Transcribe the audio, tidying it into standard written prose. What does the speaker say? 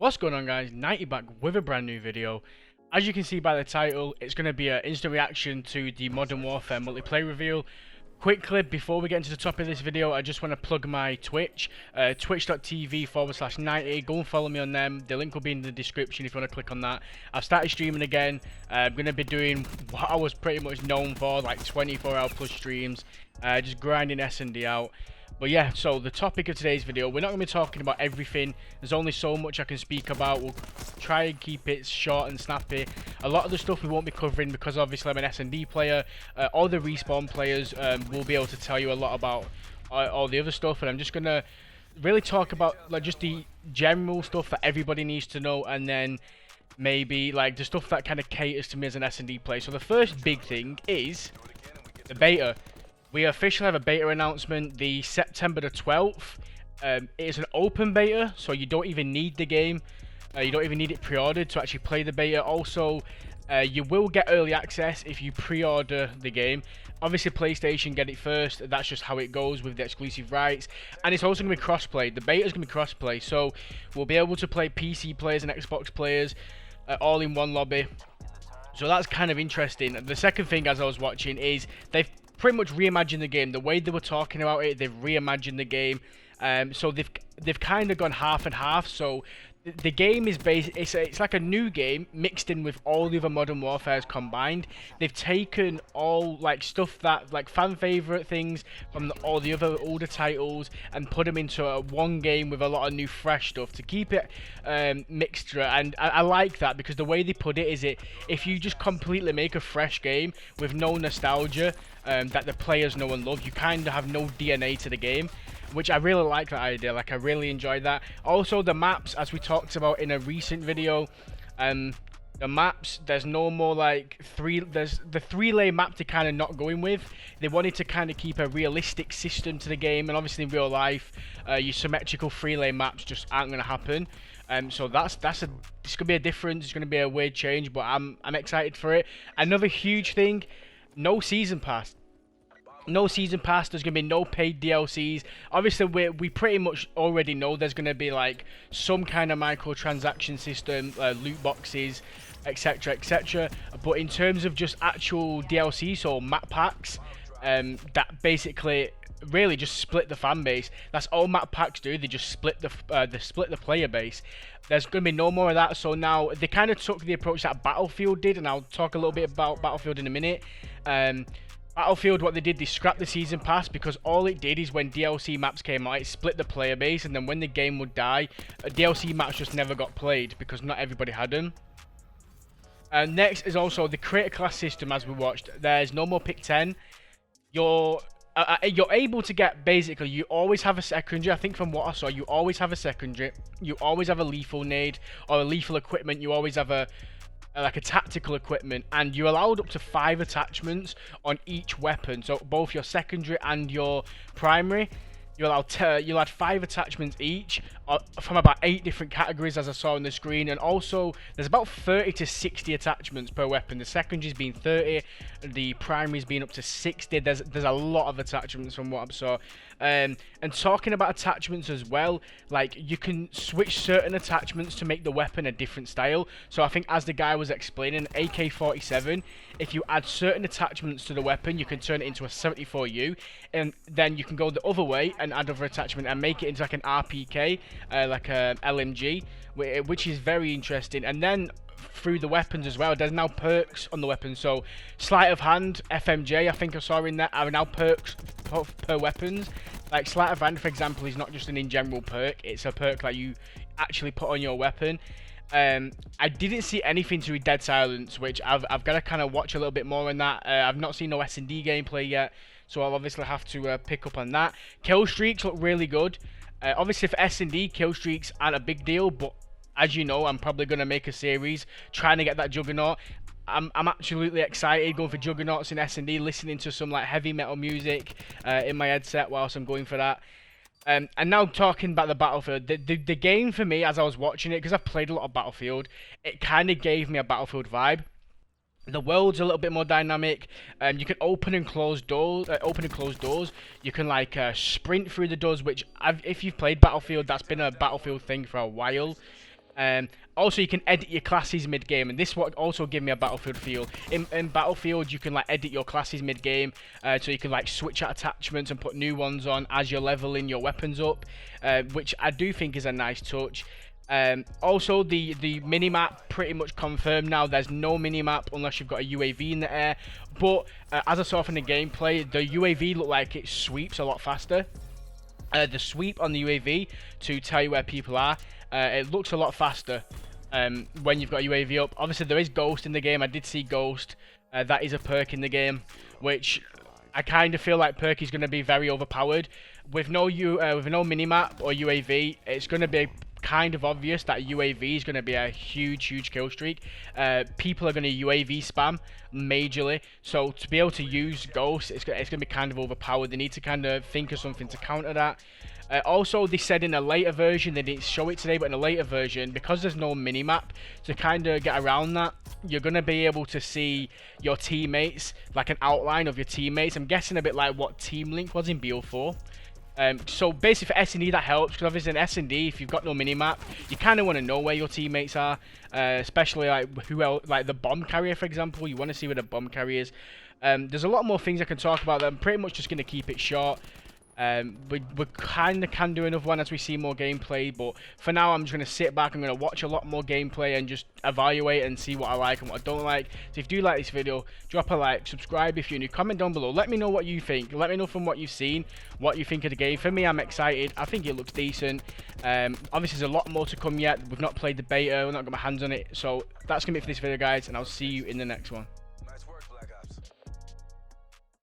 What's going on, guys? 90 back with a brand new video. As you can see by the title, it's going to be an instant reaction to the Modern Warfare multiplayer reveal. Quickly, before we get into the topic of this video, I just want to plug my Twitch, twitch.tv/90. Go and follow me on them. The link will be in the description if you want to click on that. I've started streaming again. I'm going to be doing what I was pretty much known for, like 24-hour plus streams, just grinding S&D out. But yeah, so the topic of today's video, we're not going to be talking about everything. There's only so much I can speak about. We'll try and keep it short and snappy. A lot of the stuff we won't be covering because obviously I'm an S&D player. All the Respawn players will be able to tell you a lot about all the other stuff. And I'm just going to really talk about like just the general stuff that everybody needs to know. And then maybe like the stuff that kind of caters to me as an S&D player. So the first big thing is the beta. We officially have a beta announcement, the September the 12th. It is an open beta, so you don't even need the game. You don't even need it pre-ordered to actually play the beta. Also, you will get early access if you pre-order the game. Obviously, PlayStation get it first. That's just how it goes with the exclusive rights. And it's also going to be cross-play. The beta is going to be cross-play, so we'll be able to play PC players and Xbox players all in one lobby. So that's kind of interesting. The second thing, as I was watching, is they've pretty much reimagined the game. The way they were talking about it, they've reimagined the game. So they've kind of gone half and half. So the game is it's like a new game mixed in with all the other Modern Warfares combined. They've taken all like stuff that like fan favorite things from all the other older titles and put them into one game with a lot of new fresh stuff to keep it mixture. And I like that because the way they put it is if you just completely make a fresh game with no nostalgia that the players know and love, you kind of have no DNA to the game, which I really like that idea. Like I really enjoyed that. Also the maps, as we talked about in a recent video, the maps, there's no more like there's the 3-layer map to kind of not going with. They wanted to kind of keep a realistic system to the game, and obviously in real life your symmetrical 3-layer maps just aren't going to happen. So it's gonna be a difference. It's gonna be a weird change, but I'm excited for it. Another huge thing, no season pass. No season pass. There's gonna be no paid DLCs. Obviously, we pretty much already know there's gonna be like some kind of microtransaction system, loot boxes, etc., etc. But in terms of just actual DLC, so map packs, that basically really just split the fan base. That's all map packs do. They just split the player base. There's going to be no more of that. So now they kind of took the approach that Battlefield did, and I'll talk a little bit about Battlefield in a minute. Battlefield, what they did, they scrapped the season pass because all it did is when DLC maps came out, it split the player base, and then when the game would die, DLC maps just never got played because not everybody had them. Next is also the creator class system. As we watched, there's no more pick 10. You're able to get, basically, you always have a secondary. I think from what I saw, you always have a secondary. You always have a lethal nade or a lethal equipment. You always have a tactical equipment, and you're allowed up to 5 attachments on each weapon. So both your secondary and your primary, you'll add 5 attachments each from about 8 different categories, as I saw on the screen. And also there's about 30 to 60 attachments per weapon. The secondary's been 30, the primary's been up to 60. There's a lot of attachments from what I saw. And talking about attachments as well, like you can switch certain attachments to make the weapon a different style. So I think, as the guy was explaining, AK-47, if you add certain attachments to the weapon, you can turn it into a 74U, and then you can go the other way and add other attachment and make it into like an RPK, like a LMG, which is very interesting. And then through the weapons as well, there's now perks on the weapons. So sleight of hand, FMJ, I think I saw in there, are now perks per weapons. Like sleight of hand, for example, is not just an in general perk, it's a perk that you actually put on your weapon. I didn't see anything to Dead Silence, which I've got to kind of watch a little bit more on that. I've not seen no S&D gameplay yet, so I'll obviously have to pick up on that. Kill streaks look really good. Obviously for S&D, kill streaks aren't a big deal, but as you know, I'm probably going to make a series trying to get that Juggernaut. I'm absolutely excited going for Juggernauts in S&D, listening to some like heavy metal music in my headset whilst I'm going for that. And now talking about the Battlefield, the game for me, as I was watching it, because I've played a lot of Battlefield, it kind of gave me a Battlefield vibe. The world's a little bit more dynamic. You can open and close doors. You can like sprint through the doors, which if you've played Battlefield, that's been a Battlefield thing for a while. Also, you can edit your classes mid-game, and this what also give me a Battlefield feel. In Battlefield, you can like edit your classes mid-game, so you can like switch out attachments and put new ones on as you're leveling your weapons up, which I do think is a nice touch. Also, the minimap pretty much confirmed now. There's no minimap unless you've got a UAV in the air. But as I saw from the gameplay, the UAV looked like it sweeps a lot faster. The sweep on the UAV to tell you where people are, it looks a lot faster when you've got UAV up. Obviously, there is Ghost in the game. I did see Ghost. That is a perk in the game, which I kind of feel like perk is going to be very overpowered. With no minimap or UAV, it's going to be kind of obvious that UAV is going to be a huge kill streak. People are going to UAV spam majorly, so to be able to use Ghost, it's going to be kind of overpowered. They need to kind of think of something to counter that. Also, they said in a later version, they didn't show it today, but in a later version, because there's no minimap, to kind of get around that, you're going to be able to see your teammates, like an outline of your teammates. I'm guessing a bit like what Team Link was in BO4. So basically for S&D that helps, because obviously in S&D, if you've got no minimap, you kind of want to know where your teammates are, especially like who else, like the bomb carrier for example. You want to see where the bomb carrier is. There's a lot more things I can talk about. I'm pretty much just going to keep it short. We kind of can do another one as we see more gameplay, but for now I'm just going to sit back. I'm going to watch a lot more gameplay and just evaluate and see what I like and what I don't like. So if you do like this video, drop a like, subscribe if you're new, comment down below, let me know what you think. Let me know from what you've seen, what you think of the game. For me, I'm excited. I think it looks decent. Obviously there's a lot more to come yet. We've not played the beta, we've not got my hands on it, so that's going to be it for this video guys, and I'll see you in the next one.